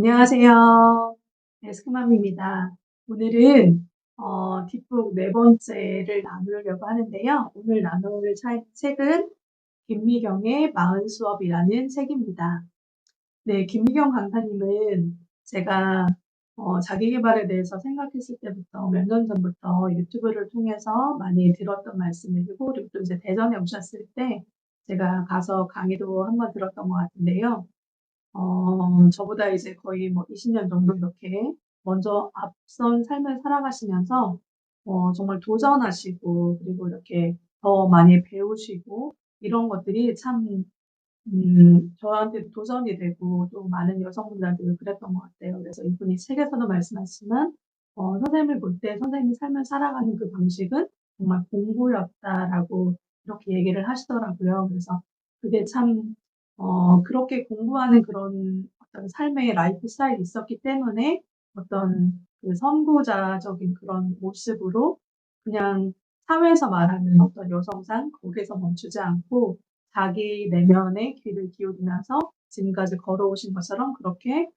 안녕하세요. 네, 스크맘입니다. 오늘은 뒷북 네 번째를 나누려고 하는데요. 오늘 나눌 책은 김미경의 마흔 수업이라는 책입니다. 네, 김미경 강사님은 제가 자기 개발에 대해서 생각했을 때부터 몇 년 전부터 유튜브를 통해서 많이 들었던 말씀이고, 그리고 또 이제 대전에 오셨을 때 제가 가서 강의도 한번 들었던 것 같은데요. 저보다 이제 거의 뭐 20년 정도 이렇게 먼저 앞선 삶을 살아가시면서, 정말 도전하시고, 그리고 이렇게 더 많이 배우시고, 이런 것들이 참, 저한테 도전이 되고, 또 많은 여성분들한테도 그랬던 것 같아요. 그래서 이분이 책에서도 말씀하시지만, 선생님을 볼 때 선생님이 삶을 살아가는 그 방식은 정말 공부였다라고 이렇게 얘기를 하시더라고요. 그래서 그게 참 그렇게 공부하는 그런 어떤 삶의 라이프 스타일이 있었기 때문에 어떤 그 선구자적인 그런 모습으로 그냥 사회에서 말하는 어떤 여성상 거기에서 멈추지 않고 자기 내면의 귀를 기울이면서 지금까지 걸어오신 것처럼 그렇게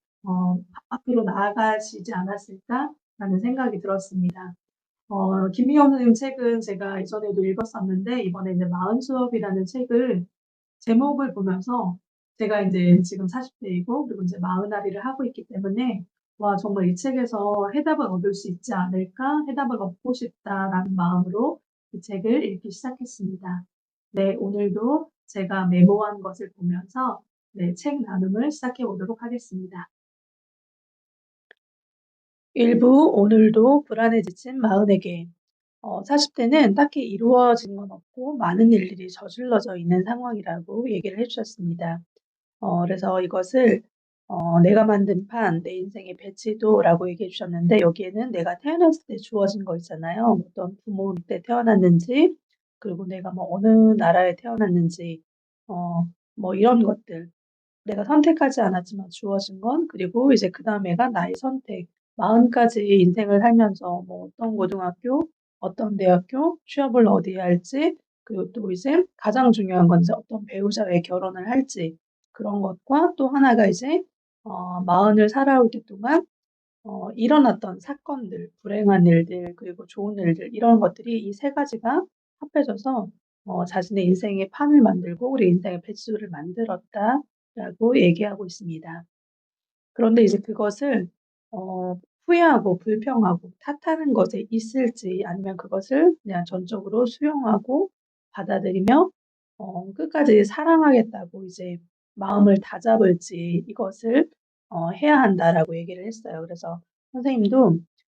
앞으로 나아가시지 않았을까라는 생각이 들었습니다. 김미경 선생님 책은 제가 이전에도 읽었었는데 이번에 이제 마흔 수업이라는 책을 제목을 보면서 제가 이제 지금 40대이고 그리고 이제 마흔아리를 하고 있기 때문에 와, 정말 이 책에서 해답을 얻을 수 있지 않을까? 해답을 얻고 싶다라는 마음으로 이 책을 읽기 시작했습니다. 네, 오늘도 제가 메모한 것을 보면서 네, 책 나눔을 시작해 보도록 하겠습니다. 1부 오늘도 불안에 지친 마흔에게 40대는 딱히 이루어진 건 없고 많은 일들이 저질러져 있는 상황이라고 얘기를 해주셨습니다. 그래서 이것을 내가 만든 판, 내 인생의 배치도라고 얘기해 주셨는데 여기에는 내가 태어났을 때 주어진 거 있잖아요. 어떤 부모 밑에 태어났는지, 그리고 내가 뭐 어느 나라에 태어났는지, 뭐 이런 것들. 내가 선택하지 않았지만 주어진 건, 그리고 이제 그 다음에가 나의 선택. 40까지 인생을 살면서 뭐 어떤 고등학교, 어떤 대학교, 취업을 어디에 할지, 그리고 또 이제 가장 중요한 건 이제 어떤 배우자와 결혼을 할지, 그런 것과 또 하나가 이제, 40을 살아올 때 동안, 일어났던 사건들, 불행한 일들, 그리고 좋은 일들, 이런 것들이 이 세 가지가 합해져서, 자신의 인생의 판을 만들고 우리 인생의 배수를 만들었다라고 얘기하고 있습니다. 그런데 이제 그것을, 후회하고 불평하고 탓하는 것에 있을지 아니면 그것을 그냥 전적으로 수용하고 받아들이며, 끝까지 사랑하겠다고 이제 마음을 다잡을지 이것을 해야 한다라고 얘기를 했어요. 그래서 선생님도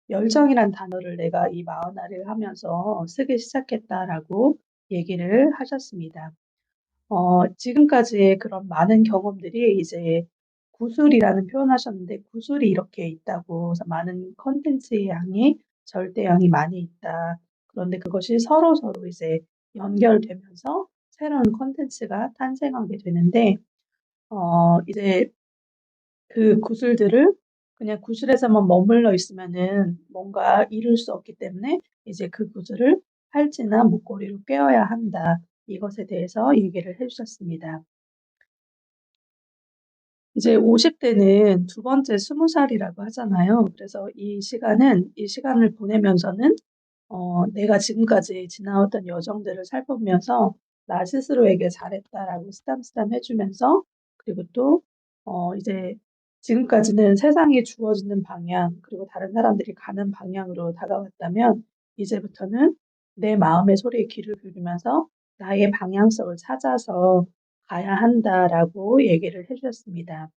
열정이란 단어를 내가 이 마흔알을 하면서 쓰기 시작했다라고 얘기를 하셨습니다. 지금까지의 그런 많은 경험들이 이제 구술이라는 표현하셨는데 구술이 이렇게 있다고 그래서 많은 컨텐츠의 양이 절대양이 많이 있다. 그런데 그것이 서로서로 이제 연결되면서 새로운 컨텐츠가 탄생하게 되는데 이제 그 구슬들을 그냥 구슬에서만 머물러 있으면은 뭔가 이룰 수 없기 때문에 이제 그 구슬을 팔찌나 목걸이로 꿰어야 한다. 이것에 대해서 얘기를 해 주셨습니다. 이제 50대는 두 번째 20살이라고 하잖아요. 그래서 이 시간을 보내면서는 내가 지금까지 지나왔던 여정들을 살펴보면서 나 스스로에게 잘했다라고 쓰담쓰담 해주면서 그리고 또 이제 지금까지는 세상이 주어지는 방향 그리고 다른 사람들이 가는 방향으로 다가왔다면 이제부터는 내 마음의 소리에 귀를 기울이면서 나의 방향성을 찾아서 가야 한다라고 얘기를 해주셨습니다.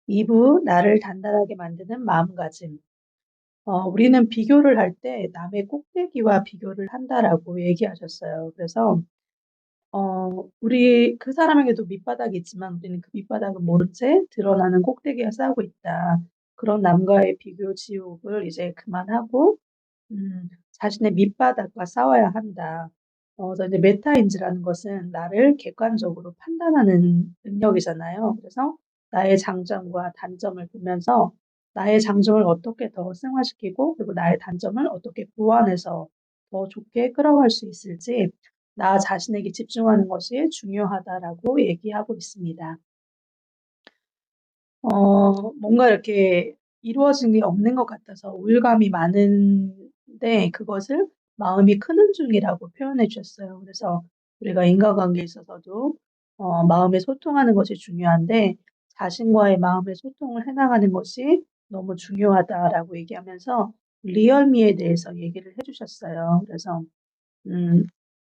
2부 나를 단단하게 만드는 마음가짐. 우리는 비교를 할 때 남의 꼭대기와 비교를 한다라고 얘기하셨어요. 그래서 우리 그 사람에게도 밑바닥이 있지만 우리는 그 밑바닥을 모른 채 드러나는 꼭대기와 싸우고 있다. 그런 남과의 비교 지옥을 이제 그만하고 자신의 밑바닥과 싸워야 한다. 그래서 이제 메타인지라는 것은 나를 객관적으로 판단하는 능력이잖아요. 그래서 나의 장점과 단점을 보면서 나의 장점을 어떻게 더 승화시키고 그리고 나의 단점을 어떻게 보완해서 더 좋게 끌어갈 수 있을지 나 자신에게 집중하는 것이 중요하다라고 얘기하고 있습니다. 뭔가 이렇게 이루어진 게 없는 것 같아서 우울감이 많은데 그것을 마음이 크는 중이라고 표현해 주셨어요. 그래서 우리가 인간관계에 있어서도 마음의 소통하는 것이 중요한데 자신과의 마음의 소통을 해 나가는 것이 너무 중요하다라고 얘기하면서 리얼미에 대해서 얘기를 해 주셨어요. 그래서 음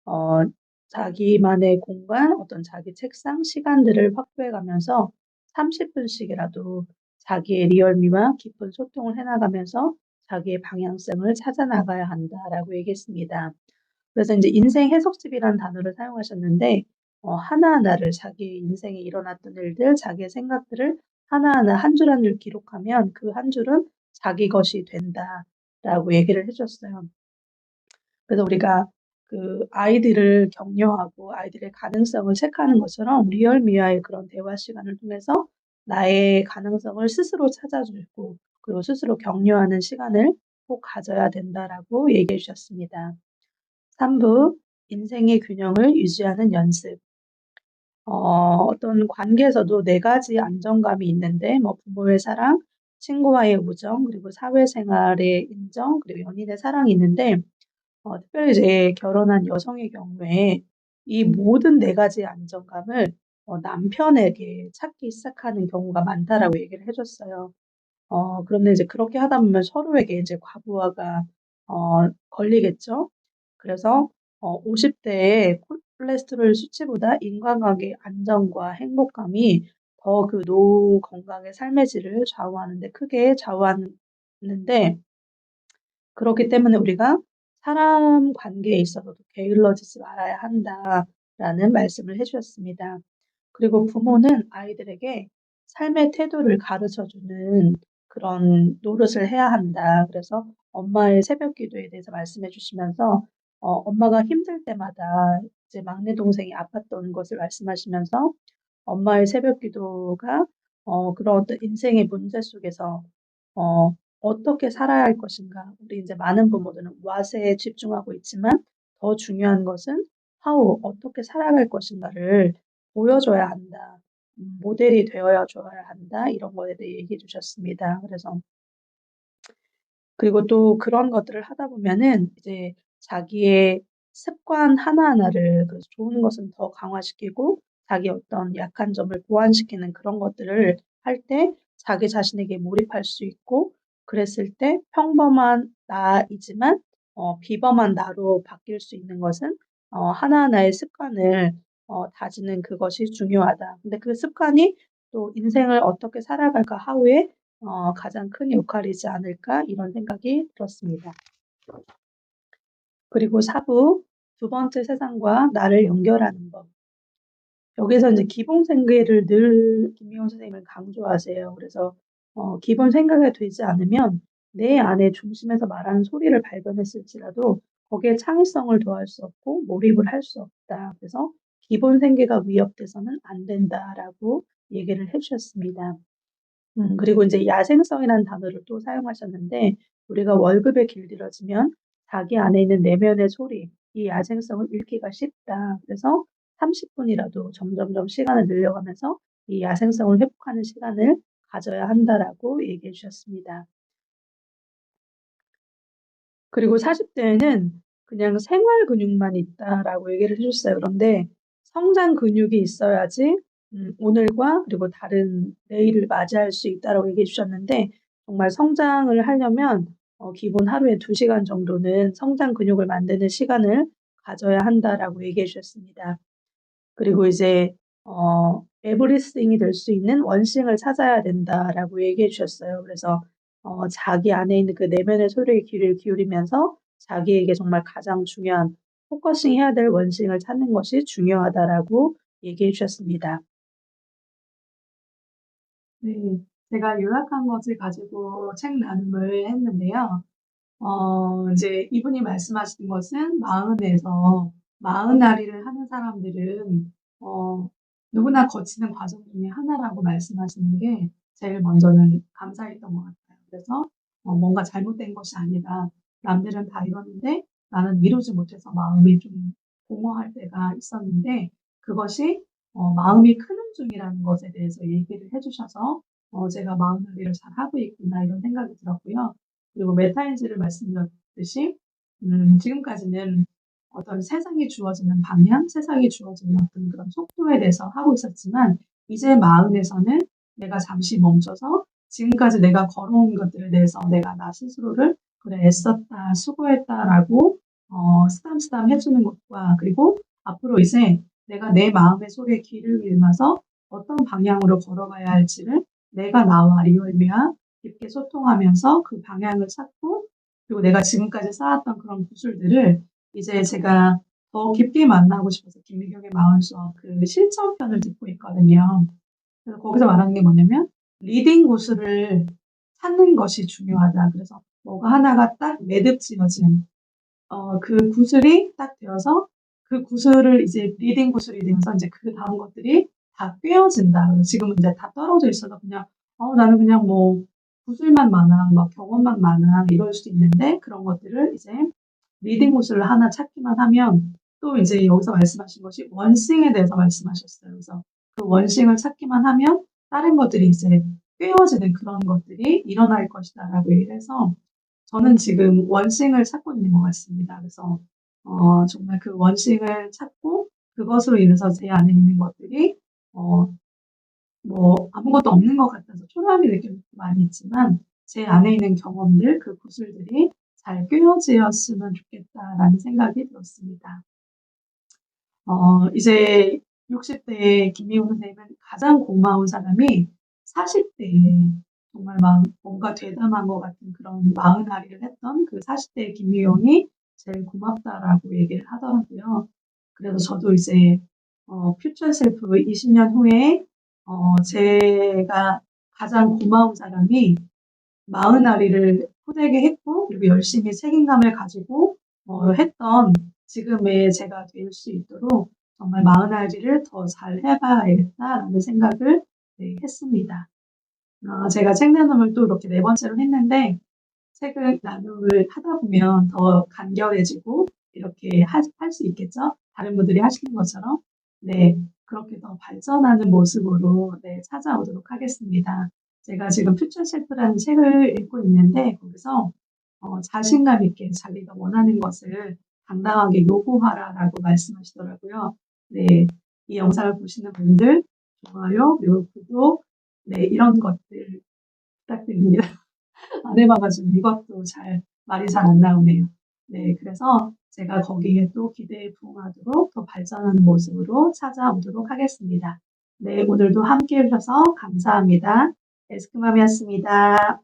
어 자기만의 공간, 어떤 자기 책상, 시간들을 확보해 가면서 30 분씩이라도 자기의 리얼미와 깊은 소통을 해 나가면서 자기의 방향성을 찾아 나가야 한다라고 얘기했습니다. 그래서 인제 인생 해석집이라는 단어를 사용하셨는데 하나하나를 자기 인생에 일어났던 일들, 자기의 생각들을 하나하나 한 줄 한 줄 기록하면 그 한 줄은 자기 것이 된다라고 얘기를 해 주셨어요. 그래서 우리가 그 아이들을 격려하고 아이들의 가능성을 체크하는 것처럼 리얼미와의 그런 대화 시간을 통해서 나의 가능성을 스스로 찾아주고 그리고 스스로 격려하는 시간을 꼭 가져야 된다라고 얘기해 주셨습니다. 3 부 인생의 균형을 유지하는 연습. 어떤 관계에서도 4 가지 안정감이 있는데 뭐 부모의 사랑, 친구와의 우정, 그리고 사회생활의 인정, 그리고 연인의 사랑이 있는데 특별히 이제 결혼한 여성의 경우에 이 모든 4 가지의 안정감을 남편에게 찾기 시작하는 경우가 많다라고 얘기를 해 줬어요. 그런데 이제 그렇게 하다 보면 서로에게 이제 과부하가 걸리겠죠. 그래서 50 대에 콜레스테롤 수치보다 인간관계의 안정과 행복감이 더 그 노후 건강의 삶의 질을 좌우하는 데 크게 좌우하는데 그렇기 때문에 우리가 "사람 관계에 있어서도 게을러지지 말아야 한다."라는 말씀을 해 주셨습니다. 그리고 부모는 아이들에게 삶의 태도를 가르쳐 주는 그런 노릇을 해야 한다. 그래서 엄마의 새벽 기도에 대해서 말씀해 주시면서 엄마가 힘들 때마다 이제 막내 동생이 아팠던 것을 말씀하시면서 엄마의 새벽 기도가 그런 어떤 인생의 문제 속에서 어떻게 살아야 할 것인가. 우리 인제 많은 부모들은 what에 집중하고 있지만 더 중요한 것은 how, 어떻게 살아갈 것인가를 보여줘야 한다. 모델이 되어 줘야 한다. 이런 거에 대해 얘기해 주셨습니다. 그래서 그리고 또 그런 것들을 하다 보면은 이제 자기의 습관 하나하나를 그 좋은 것은 더 강화시키고 자기 어떤 약한 점을 보완시키는 그런 것들을 할 때 자기 자신에게 몰입할 수 있고 그랬을 때 평범한 나이지만 비범한 나로 바뀔 수 있는 것은 하나하나의 습관을 다지는 그것이 중요하다. 근데 그 습관이 또 '인생을 어떻게 살아갈까 하우에 가장 큰 역할이지 않을까 이런 생각이 들었습니다. 그리고 4 부 두 번째 세상과 나를 연결하는 법. 여기서 인제 기본 생계를 늘 김미호 선생님은 강조하세요. 그래서 기본 생각이 되지 않으면 내 안에 중심에서 말하는 소리를 발견했을지라도 거기에 창의성을 더할 수 없고 몰입을 할 수 없다. 그래서 "기본 생계가 위협돼서는 안 된다."라고 얘기를 해 주셨습니다. 그리고 인제 야생성이라는 단어를 또 사용하셨는데 우리가 월급에 길들여지면 자기 안에 있는 내면의 소리, 이 야생성을 잃기가 쉽다. 그래서 30 분이라도 점점점 시간을 늘려가면서 이 야생성을 회복하는 시간을 가져야 한다라고 얘기해 주셨습니다. 그리고 40 대에는 그냥 "생활 근육만 있다."라고 얘기를 해 줬어요. 그런데 성장 근육이 있어야지 오늘과 그리고 다른 내일을 맞이할 수 있다라고 얘기해 주셨는데 정말 성장을 하려면 기본 하루에 2 시간 정도는 성장 근육을 만드는 시간을 가져야 한다라고 얘기해 주셨습니다. 그리고 이제 "에브리싱이 될 수 있는 원싱을 찾아야 된다."라고 얘기해 주셨어요. 그래서 자기 안에 있는 그 내면의 소리에 귀를 기울이면서 자기에게 정말 가장 중요한 포커싱 해야 될 원싱을 찾는 것이 중요하다라고 얘기해 주셨습니다. 네. 제가 요약한 것을 가지고 책 나눔을 했는데요. 이제 이분이 말씀하신 것은 마흔에서 마흔나리를 하는 사람들은 누구나 거치는 과정 중에 하나라고 말씀하시는 게 제일 먼저는 감사했던 것 같아요. 그래서 뭔가 잘못된 것이 아니라 남들은 다 이뤘는데 나는 이루지 못해서 마음이 좀 공허할 때가 있었는데 그것이 마음이 크는 중이라는 것에 대해서 얘기를 해 주셔서 제가 마음놀이를 잘하고 있구나 이런 생각이 들었고요. 그리고 메타인지를 말씀드렸듯이 지금까지는 어떤 세상에 주어지는 방향, 세상에 주어지는 어떤 그런 속도에 대해서 하고 있었지만 이제 마음에서는 내가 잠시 멈춰서 지금까지 내가 걸어온 것들에 대해서 내가 나 스스로를 '그래 애썼다. 수고했다.'라고 쓰담쓰담 해 주는 것과 그리고 앞으로 이제 내가 내 마음의 소리에 귀를 기울여서 어떤 방향으로 걸어가야 할지를 내가 나와 리오일미와 깊게 소통하면서 그 방향을 찾고 그리고 내가 지금까지 쌓았던 그런 구슬들을 이제 제가 더 깊게 만나고 싶어서 김미경의 마음 수업 그 실천편을 듣고 있거든요. 그래서 거기서 말하는 게 뭐냐면 리딩 구슬을 찾는 것이 중요하다. 그래서 뭐가 하나가 딱 매듭지어진 그 구슬이 딱 되어서 그 구슬을 이제 리딩 구슬이 되면서 이제 그다음 것들이 다 꿰어진다. 그래서 지금은 이제 다 떨어져 있어서 그냥 나는 그냥 뭐 구슬만 많아, 막 경험만 많아 이럴 수 있는데 그런 것들을 이제 리딩 구슬을 하나 찾기만 하면 또 이제 여기서 말씀하신 것이 원싱에 대해서 말씀하셨어요. 그래서 그 원싱을 찾기만 하면 다른 것들이 이제 꿰어지는 그런 것들이 일어날 것이다라고 얘기를 해서 저는 지금 원싱을 찾고 있는 것 같습니다. 그래서 정말 그 원싱을 찾고 그것으로 인해서 제 안에 있는 것들이 어 뭐 아무것도 없는 것 같아서 초라하게 느낄 때도 많이 있지만 제 안에 있는 경험들 그 구슬들이 잘 꿰어지었으면 좋겠다라는 생각이 들었습니다. 이제 60 대의 김미호 선생님은 가장 고마운 사람이 40 대에 정말 막 뭔가 되담한 것 같은 그런 마흔아리를 했던 그 40 대의 김미영이 제일 고맙다라고 얘기를 하더라고요. 그래서 저도 이제 퓨처 셀프 20년 후에 제가 가장 고마운 사람이 마흔아리를 호되게 했고 그리고 열심히 책임감을 가지고 했던 지금의 제가 될 수 있도록 정말 마흔아리를 더 잘 해 봐야겠다라는 생각을 네 했습니다. 제가 책 나눔을 또 이렇게 네 번째로 했는데 책을 나눔을 하다 보면 더 간결해지고 이렇게 할 수 있겠죠? 다른 분들이 하시는 것처럼. 네. 그렇게 더 발전하는 모습으로 네 찾아오도록 하겠습니다. 제가 지금 퓨처 셀프라는 책을 읽고 있는데 거기서 자신감 있게 자기가 원하는 것을 당당하게 요구하라라고 말씀하시더라고요. 네. 이 영상을 보시는 분들 좋아요 그리고 구독 네 이런 것들 부탁드립니다. 안 해봐 가지고 이것도 말이 잘 안 나오네요. 네. 그래서 제가 거기에 또 기대에 부응하도록 더 발전하는 모습으로 찾아오도록 하겠습니다. 네. 오늘도 함께 해 주셔서 감사합니다. 에스크맘이었습니다.